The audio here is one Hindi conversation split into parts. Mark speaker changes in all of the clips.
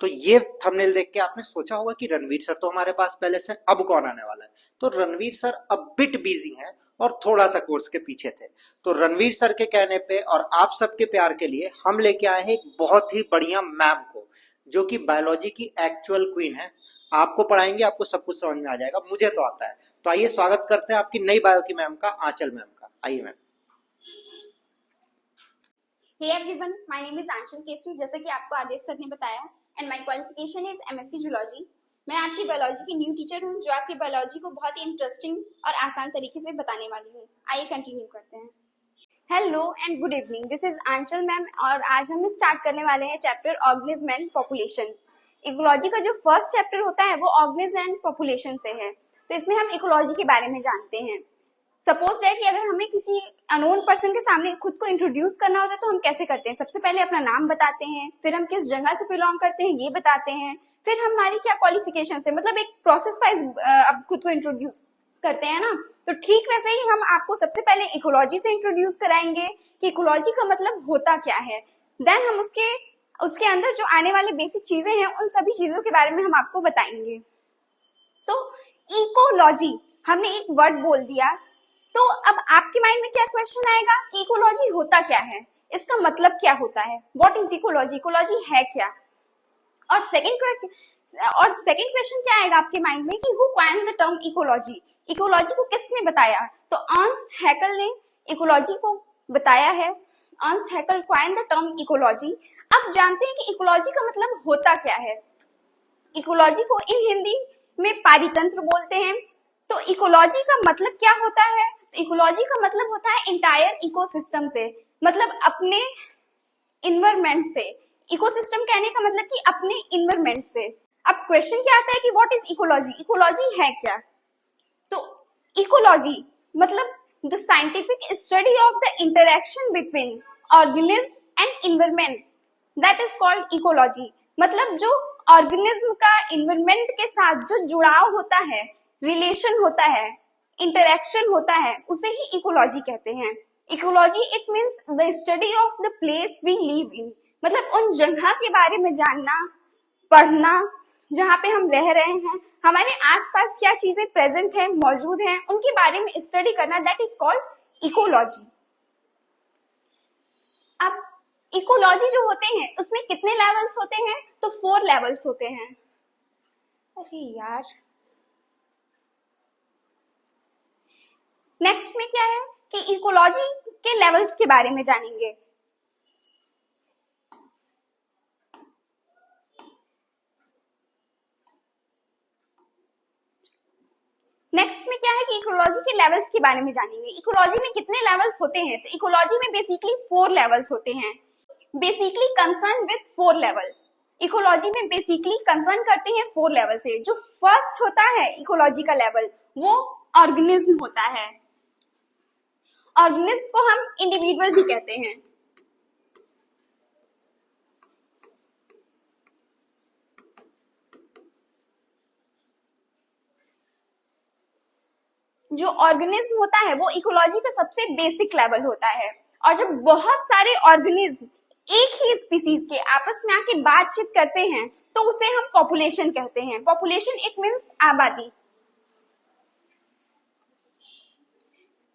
Speaker 1: तो ये थंबनेल देख के आपने सोचा होगा कि रणवीर सर तो हमारे पास पहले से, अब कौन आने वाला है। तो रणवीर सर अब बिट बिजी हैं और थोड़ा सा कोर्स के पीछे थे। तो रणवीर सर के कहने पे और आप सबके प्यार के लिए हम लेके आए हैं एक बहुत ही बढ़िया मैम को, जो कि बायोलॉजी की एक्चुअल क्वीन है। आपको पढ़ाएंगे, आपको सब कुछ समझ में आ जाएगा, मुझे तो आता है। तो आइए स्वागत करते हैं आपकी नई बायो की मैम का, आंचल मैम का। आइए ma'am.
Speaker 2: Hey everyone, my name is Anshul Kesri, जैसे कि आपको आदेश सर ने बताया, and my qualification is MSc Zoology। मैं आपकी बायोलॉजी की न्यू टीचर हूँ, जो आपकी बायोलॉजी को बहुत ही इंटरेस्टिंग और आसान तरीके से बताने वाली हूँ। आइए कंटिन्यू करते हैं। Hello and good evening, this is Anchal ma'am और आज हम स्टार्ट करने वाले हैं chapter organism and population. Ecology का जो फर्स्ट चैप्टर होता है वो ऑर्गेनिज्म एंड पॉपुलेशन से है। तो इसमें हम इकोलॉजी के बारे में जानते हैं। सपोज है कि अगर हमें किसी अननोन पर्सन के सामने खुद को इंट्रोड्यूस करना होता है तो हम कैसे करते हैं? सबसे पहले अपना नाम बताते हैं, फिर हम किस जगह से बिलोंग करते हैं ये बताते हैं, फिर हमारी क्या क्वालिफिकेशन है, मतलब एक प्रोसेस वाइज अब खुद को इंट्रोड्यूस करते हैं ना। तो ठीक वैसे ही हम आपको सबसे पहले इकोलॉजी से इंट्रोड्यूस कराएंगे कि इकोलॉजी का मतलब होता क्या है। देन हम उसके अंदर जो आने वाली बेसिक चीजें हैं उन सभी चीजों के बारे में हम आपको बताएंगे। तो इकोलॉजी हमने एक वर्ड बोल दिया, तो अब आपके माइंड में क्या क्वेश्चन आएगा कि इकोलॉजी होता क्या है, इसका मतलब क्या होता है, व्हाट इज इकोलॉजी, इकोलॉजी है क्या। और सेकंड क्वेश्चन क्या आएगा आपके माइंड में कि who coined the term ecology, ecology को किसने बताया? तो अर्नस्ट हैकल ने इकोलॉजी को बताया है। Ernst Haeckel coined the term ecology. अब जानते हैं कि इकोलॉजी का मतलब होता क्या है। इकोलॉजी को इन हिंदी में पारितंत्र बोलते हैं। तो इकोलॉजी का मतलब क्या होता है? इकोलॉजी का मतलब होता है इंटायर इकोसिस्टम से, मतलब अपने इन्वायरमेंट से। इकोसिस्टम कहने का मतलब कि अपने इन्वायरमेंट से। अब क्वेश्चन क्या आता है कि व्हाट इज इकोलॉजी, इकोलॉजी है क्या? तो इकोलॉजी मतलब the scientific study of the interaction between organism and environment, that is called ecology. मतलब जो ऑर्गेनिज्म का इन्वायरमेंट के साथ जो जुड़ाव होता है, रिलेशन होता है, इंटरेक्शन होता है, उसे ही इकोलॉजी कहते हैं। Ecology it means the study of the place we live in, मतलब उन जगह के बारे में जानना, पढ़ना जहाँ पे हम रह रहे हैं, हमारे आसपास क्या चीजें प्रेजेंट हैं, मौजूद हैं, उनके बारे में स्टडी करना, दैट इज कॉल्ड इकोलॉजी। अब इकोलॉजी जो होते हैं उसमें कितने लेवल्स होते हैं? तो 4 लेवल्स होते हैं। अरे यार, नेक्स्ट में क्या है कि इकोलॉजी के लेवल्स के बारे में जानेंगे। नेक्स्ट में क्या है कि इकोलॉजी के लेवल्स के बारे में जानेंगे। इकोलॉजी में कितने लेवल्स होते हैं? तो इकोलॉजी में बेसिकली 4 लेवल्स होते हैं। Basically concern with 4 level. Ecology में बेसिकली कंसर्न करते हैं 4 लेवल से। जो फर्स्ट होता है इकोलॉजी का लेवल वो ऑर्गेनिज्म होता है। ऑर्गेनिज्म को हम इंडिविजुअल भी कहते हैं। जो ऑर्गेनिज्म होता है वो इकोलॉजी का सबसे बेसिक लेवल होता है। और जब बहुत सारे ऑर्गेनिज्म एक ही स्पीसीज के आपस में आके बातचीत करते हैं तो उसे हम पॉपुलेशन कहते हैं। पॉपुलेशन इट मीन्स आबादी।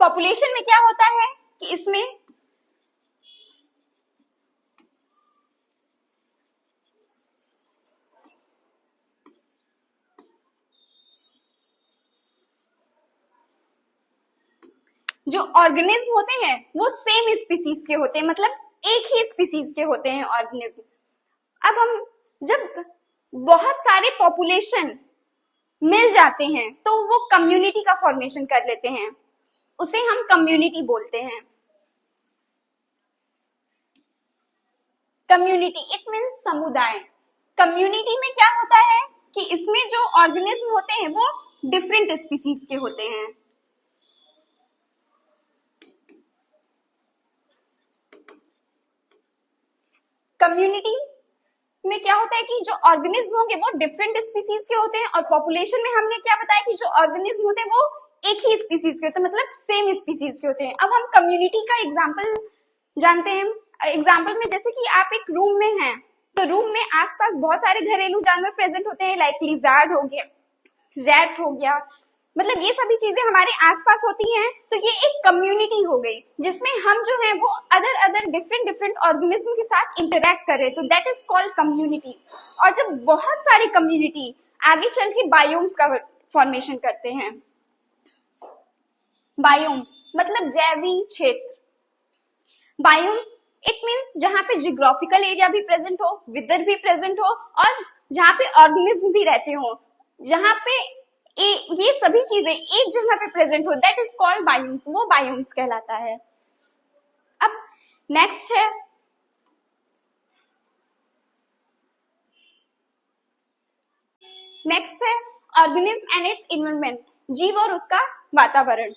Speaker 2: पॉपुलेशन में क्या होता है कि इसमें जो ऑर्गेनिज्म होते हैं वो सेम स्पीसीज के होते हैं, मतलब एक ही स्पीसीज के होते हैं ऑर्गेनिज्म। अब हम जब बहुत सारे पॉपुलेशन मिल जाते हैं तो वो कम्युनिटी का फॉर्मेशन कर लेते हैं, उसे हम कम्युनिटी बोलते हैं। कम्युनिटी इट मीन्स समुदाय। कम्युनिटी में क्या होता है कि इसमें जो ऑर्गेनिज्म होते हैं वो डिफरेंट स्पीसीज के होते हैं। कम्युनिटी में क्या होता है कि जो ऑर्गेनिज्म होंगे वो डिफरेंट स्पीसीज के होते हैं। और पॉपुलेशन में हमने क्या बताया कि जो ऑर्गेनिज्म होते हैं वो एक ही स्पीसीज के होते हैं, मतलब सेम स्पीसीज के होते हैं। अब हम कम्युनिटी का एग्जांपल जानते हैं। एग्जांपल में जैसे कि आप एक रूम में हैं तो रूम में आसपास बहुत सारे घरेलू जानवर प्रेजेंट होते हैं, लाइक लिजार्ड हो गया, रैट हो गया, मतलब ये सभी चीजें हमारे आसपास होती हैं। तो ये एक कम्युनिटी हो गई जिसमें हम जो है वो अदर डिफरेंट ऑर्गेनिज्म के साथ इंटरेक्ट कर रहे हैं, तो दैट इज कॉल्ड कम्युनिटी। और जब बहुत सारी कम्युनिटी आगे चल के बायोम्स का फॉर्मेशन करते हैं। बायोम्स मतलब जैवी क्षेत्र। बायोम्स इट मीन्स जहां पे जियोग्राफिकल एरिया भी प्रेजेंट हो, वेदर भी प्रेजेंट हो, और जहां पे ऑर्गेनिज्म भी रहते हो, जहां पे ये सभी चीजें एक जगह पे प्रेजेंट हो, दैट इज कॉल्ड बायोम्स, वो बायोम्स कहलाता है। अब नेक्स्ट है ऑर्गेनिज्म एंड इट्स इन्वायरमेंट, जीव और उसका वातावरण।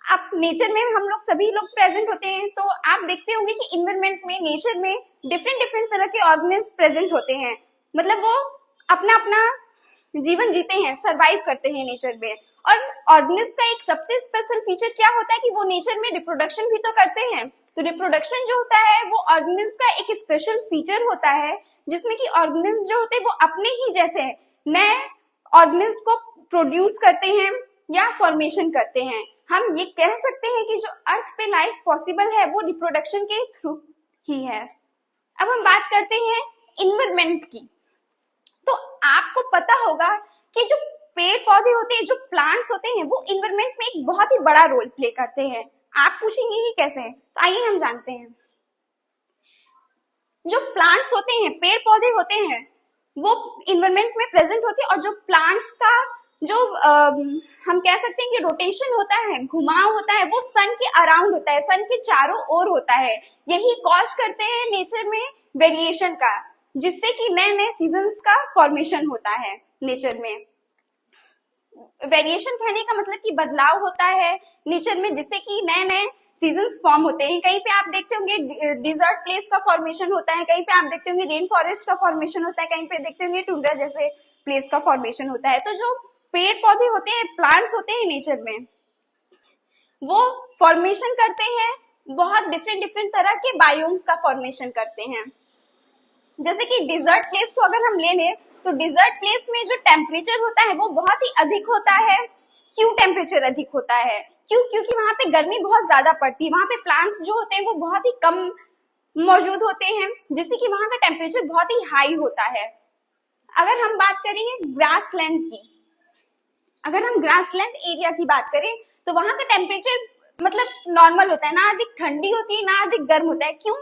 Speaker 2: अब नेचर में हम लोग सभी लोग प्रेजेंट होते हैं, तो आप देखते होंगे कि इन्वायरमेंट में, नेचर में डिफरेंट तरह के ऑर्गेनिज्म प्रेजेंट होते हैं, मतलब वो अपना अपना जीवन जीते हैं, सरवाइव करते हैं नेचर में। और ऑर्गेनिज्म का एक सबसे स्पेशल फीचर क्या होता है कि वो नेचर में रिप्रोडक्शन भी तो करते हैं। तो रिप्रोडक्शन जो होता है वो ऑर्गेनिज्म का एक स्पेशल फीचर होता है, जिसमें कि ऑर्गेनिज्म जो होते हैं वो अपने ही जैसे नए ऑर्गेनिज्म को प्रोड्यूस करते हैं या फॉर्मेशन करते हैं। हम ये कह सकते हैं कि जो अर्थ पे लाइफ पॉसिबल है वो रिप्रोडक्शन के थ्रू ही है। अब हम बात करते हैं इन्वायरमेंट की। तो आपको पता होगा कि जो पेड़ पौधे होते हैं, जो प्लांट्स होते हैं, वो इन्वायरमेंट में एक बहुत ही बड़ा रोल प्ले करते हैं। आप पूछेंगे कि कैसे, तो आइए हम जानते हैं। जो प्लांट्स होते हैं, पेड़ पौधे होते हैं, वो इन्वायरमेंट में प्रेजेंट होते हैं, और जो प्लांट्स का जो हम कह सकते हैं कि रोटेशन होता है, घुमाव होता है, वो सन के अराउंड होता है, सन के चारों ओर होता है। यही कॉज करते हैं नेचर में वेरिएशन का, जिससे कि नए नए सीजन्स का फॉर्मेशन होता है नेचर में। वेरिएशन कहने का मतलब कि बदलाव होता है नेचर में, जिससे कि नए नए सीजन्स फॉर्म होते हैं। कहीं पे आप देखते होंगे डिजर्ट प्लेस का फॉर्मेशन होता है, कहीं पे आप देखते होंगे रेन फॉरेस्ट का फॉर्मेशन होता है, कहीं पे देखते होंगे टुंड्रा जैसे प्लेस का फॉर्मेशन होता है। तो जो पेड़ पौधे होते हैं, प्लांट्स होते हैं नेचर में, वो फॉर्मेशन करते हैं, बहुत डिफरेंट तरह के बायोम्स का फॉर्मेशन करते हैं। जैसे कि डिजर्ट प्लेस को अगर हम ले लें, तो डिजर्ट प्लेस में जो टेम्परेचर होता है वो बहुत ही अधिक होता है। क्यों टेम्परेचर अधिक होता है? क्योंकि वहां पे गर्मी बहुत ज्यादा पड़ती है, वहां पे प्लांट्स जो होते हैं वो बहुत ही कम मौजूद होते हैं, जिससे कि वहां का टेम्परेचर बहुत ही हाई होता है। अगर हम बात करेंगे ग्रासलैंड की, अगर हम ग्रासलैंड एरिया की बात करें, तो वहां का टेम्परेचर मतलब नॉर्मल होता है, ना अधिक ठंडी होती है ना अधिक गर्म होता है। क्यों?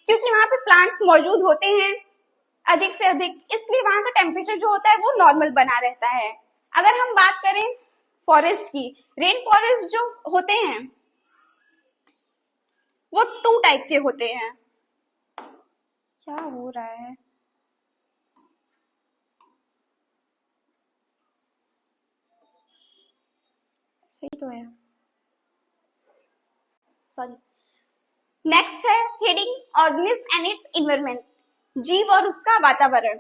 Speaker 2: क्योंकि वहां पे प्लांट्स मौजूद होते हैं अधिक से अधिक, इसलिए वहां का टेम्परेचर जो होता है वो नॉर्मल बना रहता है। अगर हम बात करें फॉरेस्ट की, रेन फॉरेस्ट जो होते हैं वो 2 टाइप के होते हैं। क्या हो रहा है? सही तो है, सॉरी। नेक्स्ट है heading organism and it's environment, जीव और उसका वातावरण।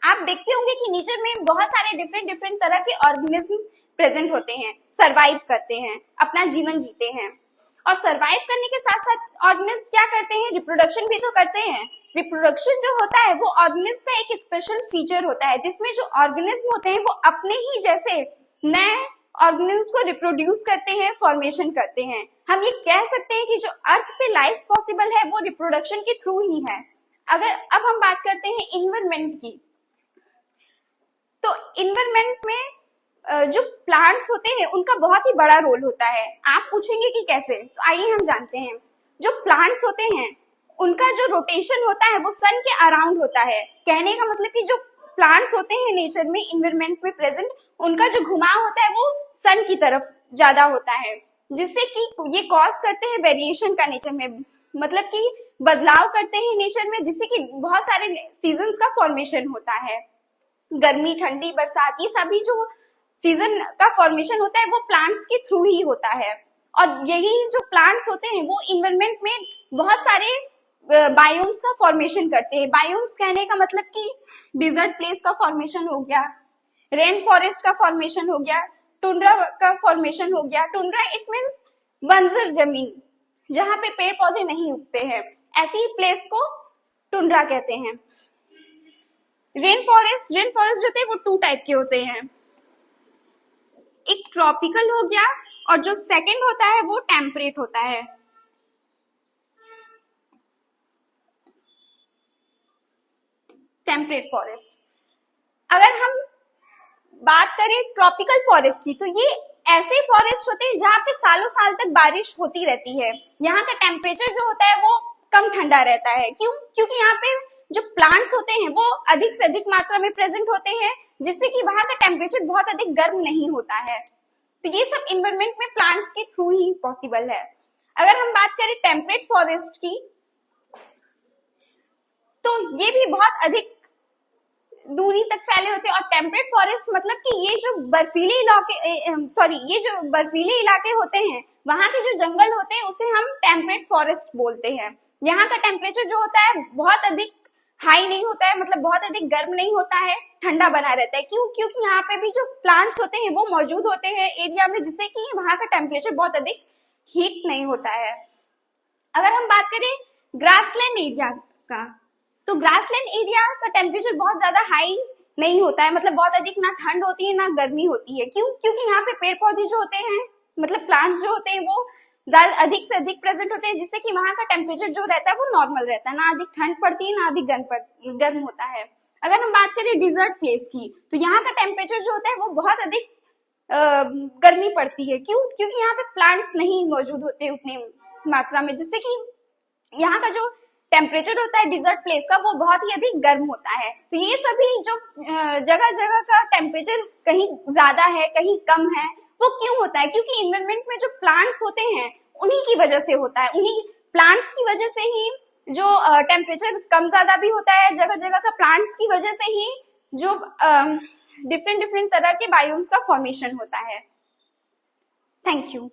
Speaker 2: आप देखते होंगे कि नेचर में बहुत सारे डिफरेंट तरह के ऑर्गेनिज्म प्रेजेंट होते हैं, सरवाइव करते हैं, अपना जीवन जीते हैं। और सरवाइव करने के साथ साथ ऑर्गेनिज्म क्या करते हैं? रिप्रोडक्शन भी तो करते हैं। रिप्रोडक्शन जो होता है वो ऑर्गेनिज्म का एक स्पेशल फीचर होता है, जिसमें जो ऑर्गेनिज्म होते हैं वो अपने ही जैसे नए ऑर्गेनिज्म को रिप्रोड्यूस करते हैं, फॉर्मेशन करते हैं। हम ये कह सकते हैं कि जो अर्थ पे लाइफ पॉसिबल है वो रिप्रोडक्शन के थ्रू ही है। अगर अब हम बात करते हैं इन्वायरमेंट की, तो इन्वायरमेंट में जो प्लांट्स होते हैं उनका बहुत ही बड़ा रोल होता है। आप पूछेंगे कि कैसे, तो आइए हम जानते हैं। जो प्लांट्स होते हैं उनका जो रोटेशन होता है वो सन के अराउंड होता है। कहने का मतलब कि जो प्लांट्स होते हैं नेचर में, इन्वायरमेंट में प्रेजेंट, उनका जो घुमाव होता है वो सन की तरफ ज्यादा होता है, जिससे कि ये कॉज करते हैं वेरिएशन का नेचर में, मतलब कि बदलाव करते हैं नेचर में, जिससे कि बहुत सारे सीजन्स का फॉर्मेशन होता है। गर्मी, ठंडी, बरसात, ये सभी जो सीजन का फॉर्मेशन होता है वो प्लांट्स के थ्रू ही होता है। और यही जो प्लांट्स होते हैं वो इन्वायरमेंट में बहुत सारे बायोम्स का फॉर्मेशन करते हैं। बायोम्स कहने का मतलब कि डिजर्ट प्लेस का फॉर्मेशन हो गया, रेन फॉरेस्ट का फॉर्मेशन हो गया, टुंड्रा का फॉर्मेशन हो गया। टुंड्रा इट मीन्स बंजर जमीन, जहां पे पेड़ पौधे नहीं उगते हैं, ऐसी प्लेस को टुंड्रा कहते हैं। रेन फॉरेस्ट जो होते हैं वो 2 टाइप के होते हैं, एक ट्रॉपिकल हो गया और जो सेकंड होता है वो टेम्परेट होता है। टेम्परेट फॉरेस्ट, अगर हम बात करें ट्रॉपिकल फॉरेस्ट की, तो ये ऐसे फॉरेस्ट होते हैं जहाँ पे सालों साल तक बारिश होती रहती है। यहाँ का टेम्परेचर जो होता है वो कम ठंडा रहता है। क्यों? क्योंकि यहाँ पे जो प्लांट्स होते हैं वो अधिक से अधिक मात्रा में प्रेजेंट होते हैं, जिससे कि वहां का टेम्परेचर बहुत अधिक गर्म नहीं होता है। तो ये सब इन्वायरमेंट में प्लांट्स के थ्रू ही पॉसिबल है। अगर हम बात करें टेम्परेट फॉरेस्ट की, तो ये भी बहुत अधिक दूरी तक फैले होते हैं। और टेम्परेट फॉरेस्ट मतलब कि ये जो बर्फीले इलाके होते हैं, वहां के जो जंगल होते हैं उसे हम टेम्परेट फॉरेस्ट बोलते हैं। यहाँ का टेम्परेचर जो होता है बहुत अधिक हाई नहीं होता है, मतलब बहुत अधिक गर्म नहीं होता है, ठंडा बना रहता है। क्यों? क्योंकि यहाँ पे भी जो प्लांट्स होते हैं वो मौजूद होते हैं एरिया में, जिससे कि वहां का टेम्परेचर बहुत अधिक हीट नहीं होता है। अगर हम बात करें ग्रासलैंड एरिया का, तो ग्रासलैंड एरिया का टेम्परेचर बहुत ज्यादा हाई नहीं होता है, मतलब बहुत अधिक ना ठंड होती है ना गर्मी होती है। क्यों? क्योंकि यहाँ पे पेड़ पौधे जो होते हैं, मतलब प्लांट्स जो होते हैं वो ज्यादा अधिक से अधिक प्रेजेंट होते हैं, जिससे कि वहां का टेम्परेचर जो रहता है वो नॉर्मल रहता है, ना अधिक ठंड पड़ती है ना अधिक गर्म होता है। अगर हम बात करें डिजर्ट प्लेस की, तो यहाँ का टेम्परेचर जो होता है वो बहुत अधिक गर्मी पड़ती है। क्यों? क्योंकि यहाँ पे प्लांट्स नहीं मौजूद होते उतनी मात्रा में, जिससे कि यहाँ का जो टेम्परेचर होता है डिजर्ट प्लेस का वो बहुत ही अधिक गर्म होता है। तो ये सभी जो जगह जगह का टेम्परेचर कहीं ज्यादा है कहीं कम है, वो क्यों होता है? क्योंकि इन्वायरमेंट में जो प्लांट्स होते हैं उन्हीं की वजह से होता है। उन्हीं प्लांट्स की वजह से ही जो टेम्परेचर कम ज्यादा भी होता है जगह जगह का, प्लांट्स की वजह से ही जो डिफरेंट डिफरेंट तरह के बायोम्स का फॉर्मेशन होता है। Thank you.